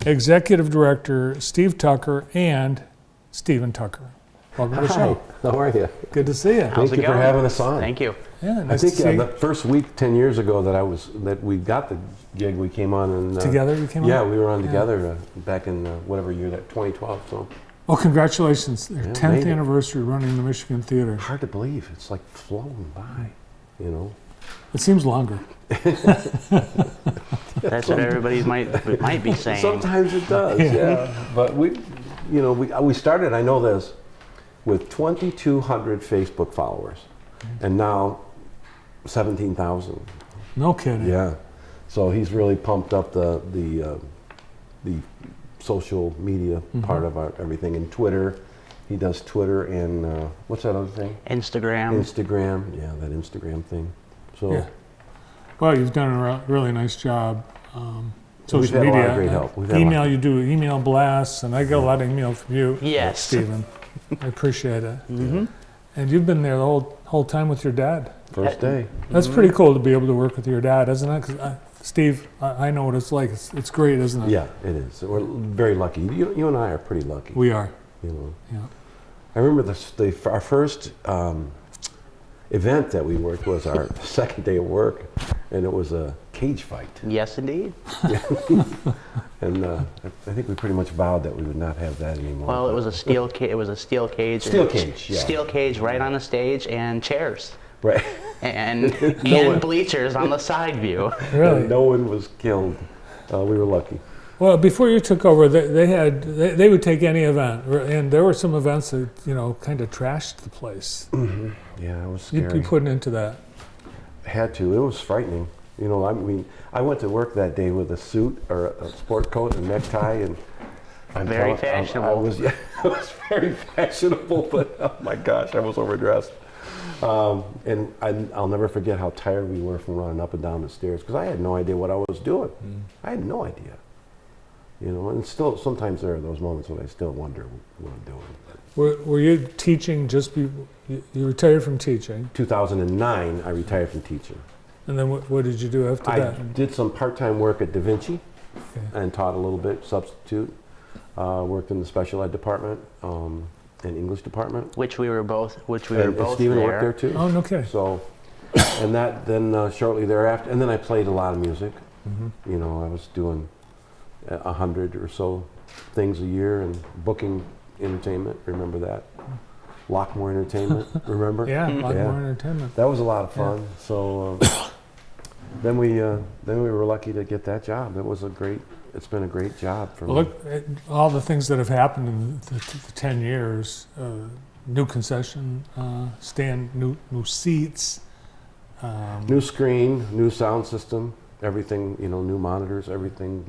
Executive Director Steve Tucker and Stephen Tucker. Welcome to the show. How are you? Good to see you. Thank you for having us on. Thank you. Yeah, I nice think to see you. the first week 10 years ago that we got the gig, we came on and Together you came on? Yeah, we were on together back in whatever year that 2012. So Well, congratulations. Their 10th made it. anniversary running the Michigan Theater. hard to believe it's like flown by, you know. It seems longer. That's what everybody might be saying. Sometimes it does, yeah. But we started. I know this with 2,200 Facebook followers, and now 17,000. No kidding. Yeah, so he's really pumped up the social media part of everything. And Twitter, he does Twitter and what's that other thing? Instagram. Instagram, yeah, that Instagram thing. So Yeah. Well, you've done a really nice job. Social We've had a media. lot of great help. We've had a Email, lot. you do email blasts, and I get a lot of email from you, Yes. Stephen. I appreciate it. And you've been there the whole time with your dad. First day. That's pretty cool to be able to work with your dad, isn't it? 'Cause Steve, I know what it's like. It's great, isn't it? Yeah, it is. We're very lucky. You and I are pretty lucky. We are. You know. Yeah. I remember our first event that we worked was our second day of work, and it was a cage fight. Yes, indeed. And I think we pretty much vowed that we would not have that anymore. Well, it was a steel cage. It was a steel cage. Steel cage, yeah. Steel cage right on the stage, and chairs, Right. and bleachers on the side view. Really? And no one was killed. We were lucky. Well, before you took over, they would take any event, and there were some events that kind of trashed the place. Yeah, it was You'd scary. be put into that. Had to. It was frightening. You know, I mean, I went to work that day with a suit or a sport coat and necktie, and Very fashionable. I was, yeah, I was very fashionable, but oh my gosh, I was overdressed. And I'll never forget how tired we were from running up and down the stairs because I had no idea what I was doing. I had no idea. You know, and still sometimes there are those moments when I still wonder what I'm doing. Were you teaching you retired from teaching, 2009, I retired from teaching. and then what did you do after I that? did some part-time work at Da Vinci Okay. and taught a little bit, substitute. Worked in the special ed department and English department. Which we were both And Stephen there. worked there too. Oh, okay. So, and then shortly thereafter, and then I played a lot of music. You know, I was doing 100 or so things a year and booking entertainment. Remember that? Lockmore Entertainment. Remember? Yeah, Lockmore Entertainment. That was a lot of fun. So then we were lucky to get that job. It's been a great job for Well, me. look at all the things that have happened in the 10 years. New concession stand, new seats. New screen, new sound system, everything, you know, new monitors, everything,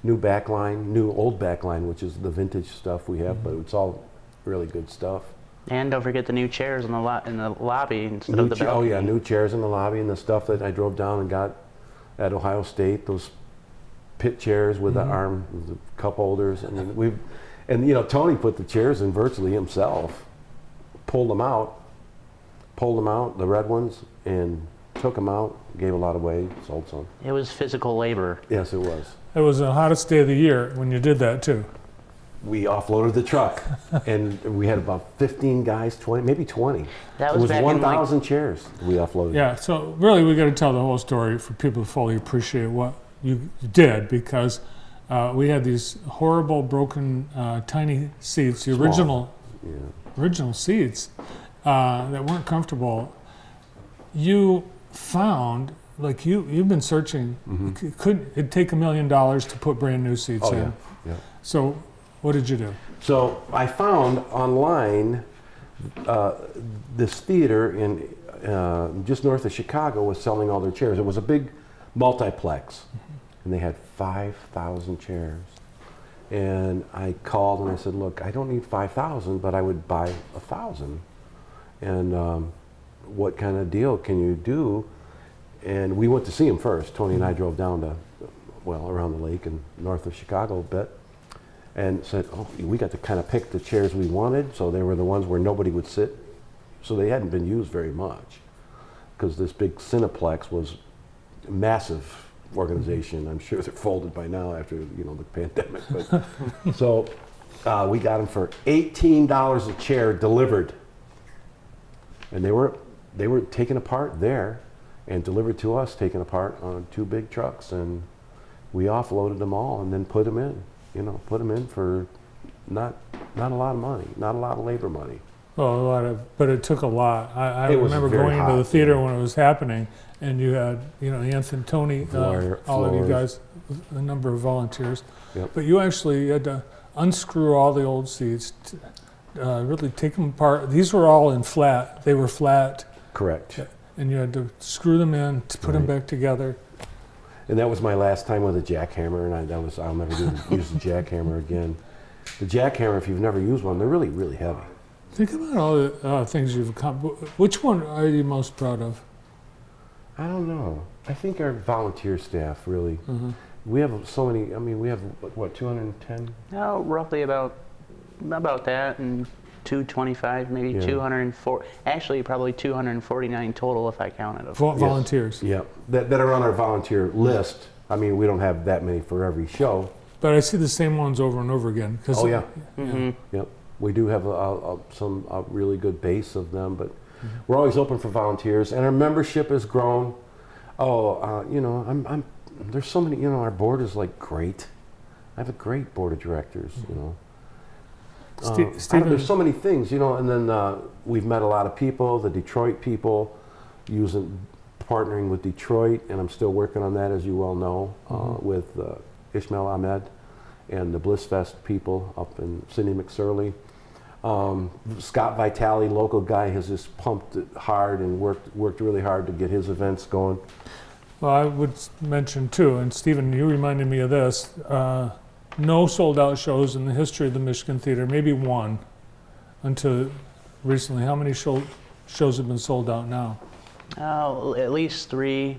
new backline, new old backline, which is the vintage stuff we have, but it's all really good stuff. And don't forget the new chairs in the lobby instead of the Oh balcony. yeah, new chairs in the lobby and the stuff that I drove down and got at Ohio State, those pit chairs with the arm, the cup holders. I mean, Tony put the chairs in virtually himself, pulled them out, the red ones, and took them out, gave a lot away, sold some. It was physical labor. Yes, it was. It was the hottest day of the year when you did that too. We offloaded the truck, and we had about 15 guys, 20, maybe 20. That It was was back in, 1,000 chairs we offloaded. Yeah, so really we got to tell the whole story for people to fully appreciate what you did, because we had these horrible broken tiny seats, the Small. original seats that weren't comfortable. You found, like you've been searching, it'd take $1 million to put brand new seats Oh, in. yeah. So what did you do? So I found online this theater in just north of Chicago was selling all their chairs. It was a big multiplex, and they had 5,000 chairs. And I called and I said, look, I don't need 5,000, but I would buy 1,000. And what kind of deal can you do? And we went to see him first. Tony and I drove down to, around the lake and north of Chicago a bit, and said, oh, we got to kind of pick the chairs we wanted. So they were the ones where nobody would sit. So they hadn't been used very much, because this big Cineplex was massive organization. I'm sure they're folded by now after the pandemic. But so we got them for $18 a chair delivered, and they were taken apart there and delivered to us, taken apart on 2 big trucks, and we offloaded them all and then put them in. Put them in for not a lot of money, not a lot of labor money. Well, but it took a lot. I It was remember very going into hot, the theater yeah. when it was happening, and you had, Anthony, Tony, all of you Floors. guys, a number of volunteers. Yep. But you actually had to unscrew all the old seats, really take them apart. These were all in flat. They were flat, Correct. and you had to screw them in to put them Right. back together. And that was my last time with a jackhammer, and I'll never use the jackhammer again. The jackhammer, if you've never used one, they're really, really heavy. Think about all the things you've accomplished. Which one are you most proud of? I don't know. I think our volunteer staff really. Mhm. We have so many. I mean, we have what 210. No, roughly about that, and 225, maybe Yeah. 204. Actually, probably 249 total if I counted them. Volunteers. Yeah, that are on our volunteer list. I mean, we don't have that many for every show. But I see the same ones over and over again. Oh yeah. hmm Yep. We do have a really good base of them, but we're always open for volunteers, and our membership has grown. There's so many. Our board is like great. I have a great board of directors. Stephen, There's so many things, and then we've met a lot of people, the Detroit people, partnering with Detroit, and I'm still working on that, as you well know, with Ishmael Ahmed and the Blissfest people up in Cindy McSorley. Scott Vitale, local guy, has just pumped it hard and worked really hard to get his events going. well, I would mention too, and Stephen, you reminded me of this. No sold-out shows in the history of the Michigan Theater, maybe one until recently. How many shows have been sold out now? Oh, at least three.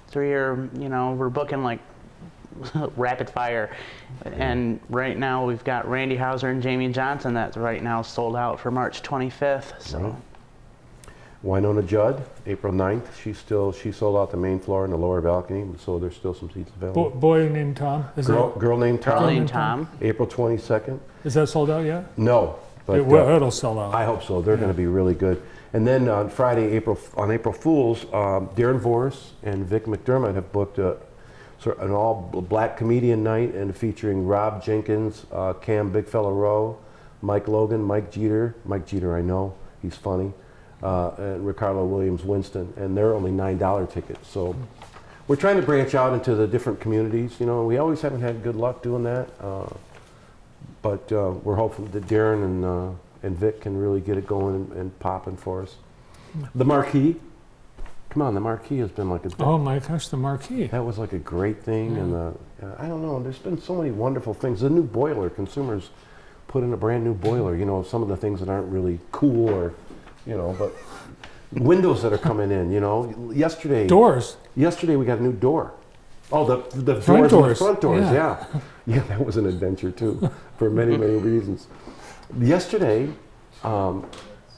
Three are, we're booking like rapid fire. And right now we've got Randy Hauser and Jamie Johnson that's right now sold out for March 25th. So. Right. Winona Judd, April 9th, she sold out the main floor and the lower balcony, so there's still some seats available. Boy named Tom. Girl named Tom, Girl named Tom. April 22nd. Is that sold out yet? No, but It'll sell out. I hope so. They're going to be really good. And then on Friday, April Fool's, Darren Voris and Vic McDermott have booked an all-black comedian night, and featuring Rob Jenkins, Cam Bigfella Rowe, Mike Logan, Mike Jeter. Mike Jeter, I know, he's funny. And Ricardo Williams Winston, and they're only $9 tickets. So we're trying to branch out into the different communities. We always haven't had good luck doing that, but we're hopeful that Darren and Vic can really get it going and popping for us. The Marquee, come on, the Marquee has been like a. Oh my gosh, the Marquee. That was like a great thing, and I don't know. There's been so many wonderful things. The new boiler, consumers put in a brand new boiler. Some of the things that aren't really cool or. But windows that are coming in, yesterday. Doors. Yesterday we got a new door. Oh, the Front doors, in the doors. front doors, Yeah. yeah. Yeah, that was an adventure too, for many, many reasons. Yesterday,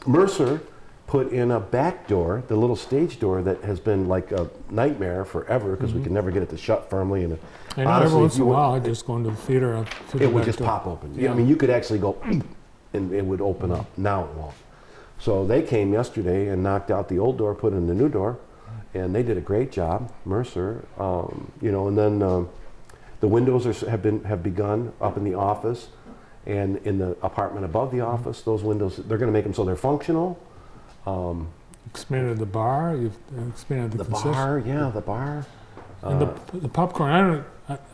Mercer put in a back door, the little stage door that has been like a nightmare forever because we could never get it to shut firmly. And I know every once in a while I just go into the theater. it would just pop open. Yeah. I mean, you could actually go and it would open up. Now it won't. So they came yesterday and knocked out the old door, put in the new door, and they did a great job, Mercer. And then the windows have begun up in the office, and in the apartment above the office. Those windows, they're going to make them so they're functional. Expanded the bar. You've expanded the concession. Bar, yeah, the bar. And the popcorn.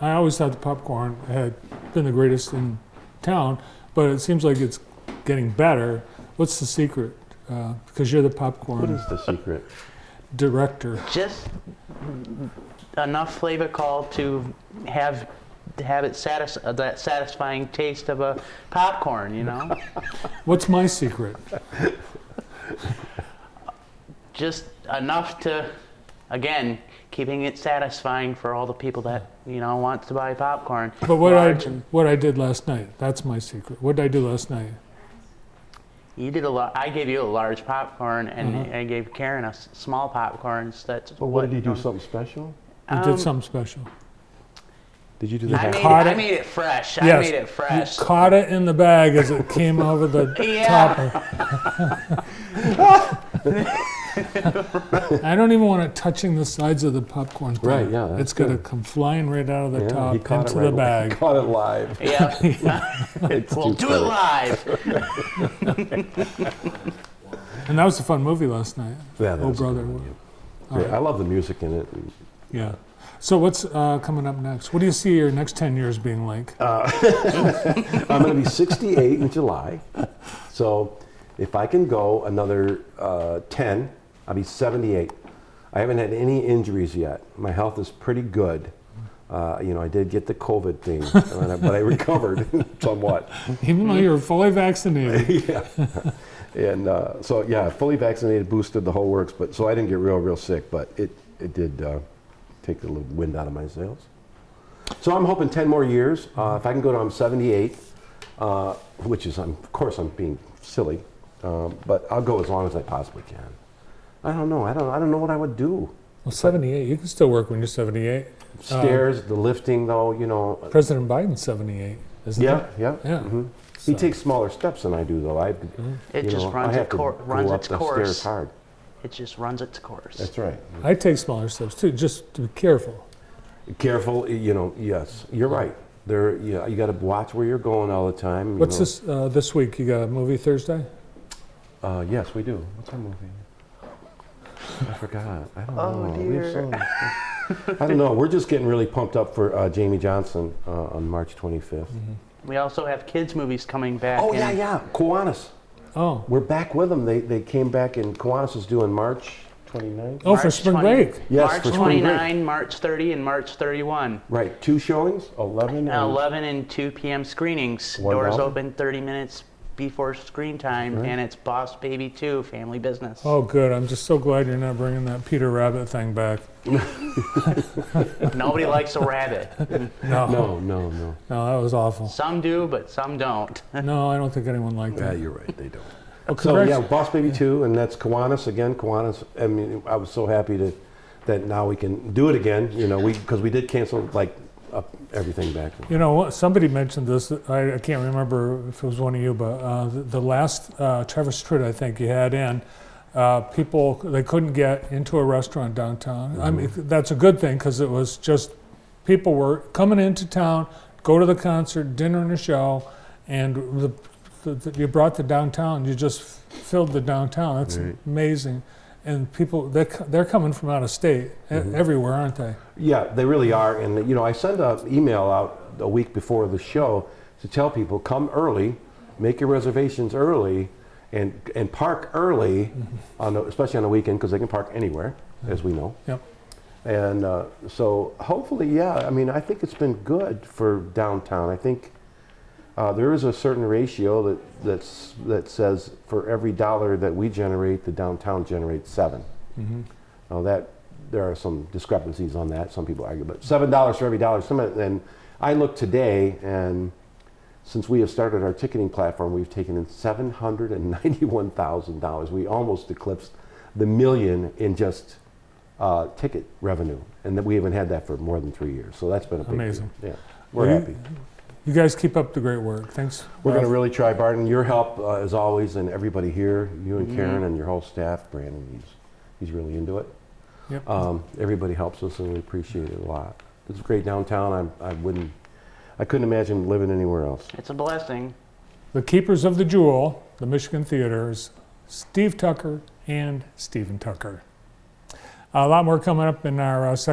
I always thought the popcorn had been the greatest in town, but it seems like it's getting better. What's the secret? Because you're the popcorn What is the secret? director. Just enough flavor call to have it that satisfying taste of a popcorn, What's my secret? Just enough to, again, keeping it satisfying for all the people that want to buy popcorn. But what I did last night, that's my secret. What did I do last night? You did a lot. I gave you a large popcorn, and I gave Karen a small popcorn. So that's Well, what did you do? Something special? You did something special. Did you do the I hash? made, Caught it, it. I made it fresh. Yes. I made it fresh. You caught it in the bag as it came over the Yeah. top. I don't even want it touching the sides of the popcorn thing. Right, yeah, that's It's going to good. come flying right out of the Yeah, top he caught into it right the bag. He caught it live. Yeah. It's We'll too do it funny. live. And that was a fun movie last night. Yeah, that Oh, was a brother. good one, All yeah. right. I love the music in it. Yeah. So what's coming up next? What do you see your next 10 years being like? I'm going to be 68 in July. So if I can go another 10, I'll be 78. I haven't had any injuries yet. My health is pretty good. I did get the COVID thing, but I recovered somewhat. Even though you're fully vaccinated. Yeah. And so, yeah, fully vaccinated, boosted, the whole works. But so I didn't get real sick, but it did take a little wind out of my sails. So I'm hoping 10 more years. If I can go to I'm 78, which is, of course, I'm being silly, but I'll go as long as I possibly can. I don't know. I don't know what I would do. Well, 78. You can still work when you're 78. Stairs, the lifting, though, President Biden's 78, isn't Yeah, he? yeah. Yeah. hmm He takes smaller steps than I do, though. It just I runs, have to go runs up its the course. stairs hard. It just runs its course. That's right. I take smaller steps too, just to be careful. Careful, yes, you're right. You got to watch where you're going all the time. What's this week? You got a movie Thursday? Yes, we do. What's our movie? I forgot. I don't Oh, know. We have dear. so- I don't know. We're just getting really pumped up for Jamie Johnson on March 25th. We also have kids' movies coming back. Oh, in- yeah. Kiwanis. Oh. We're back with them. They came back, and Kiwanis is due in March 29th. Oh, for March spring 20 break. Yes, March for spring break. 29, March 30, and March 31. Right. 2 showings, 11 and 11 and 2 p.m. screenings. $1. Doors open 30 minutes before screen time, Right. and it's Boss Baby 2, Family Business. Oh, good. I'm just so glad you're not bringing that Peter Rabbit thing back. Nobody likes a rabbit. No. No. No, that was awful. Some do, but some don't. No, I don't think anyone liked Yeah, that. you're right. They don't. Well, So congrats- yeah, Boss Baby 2, and that's Kiwanis again. Kiwanis. I mean, I was so happy that now we can do it again. Because we did cancel everything back. You know what? Somebody mentioned this. I can't remember if it was one of you, but the last Travis Tritt, I think you had in, people, they couldn't get into a restaurant downtown. I mean, that's a good thing because it was just people were coming into town, go to the concert, dinner and a show, and you brought the downtown. You just filled the downtown. That's Right. amazing. And people, they're coming from out of state everywhere, aren't they? Yeah, they really are. And I send an email out a week before the show to tell people come early, make your reservations early, and park early, especially on the weekend because they can park anywhere, as we know. Yep. And so hopefully, yeah. I mean, I think it's been good for downtown. I think there is a certain ratio that says for every dollar that we generate, the downtown generates 7. Now there are some discrepancies on that. Some people argue, but $7 for every dollar. And I looked today, and since we have started our ticketing platform, we've taken in $791,000. We almost eclipsed the million in just ticket revenue, and that we haven't had that for more than 3 years. So that's been a big Amazing. deal. Yeah, we're Well, happy. You guys keep up the great work. Thanks. We're going to Ralph. really try, Barton. Your help, as always, and everybody here, you and Karen and your whole staff. Brandon, he's really into it. Yep. Everybody helps us, and we appreciate it a lot. It's a great downtown. I couldn't imagine living anywhere else. It's a blessing. The keepers of the jewel, the Michigan Theaters, Steve Tucker and Stephen Tucker. A lot more coming up in our second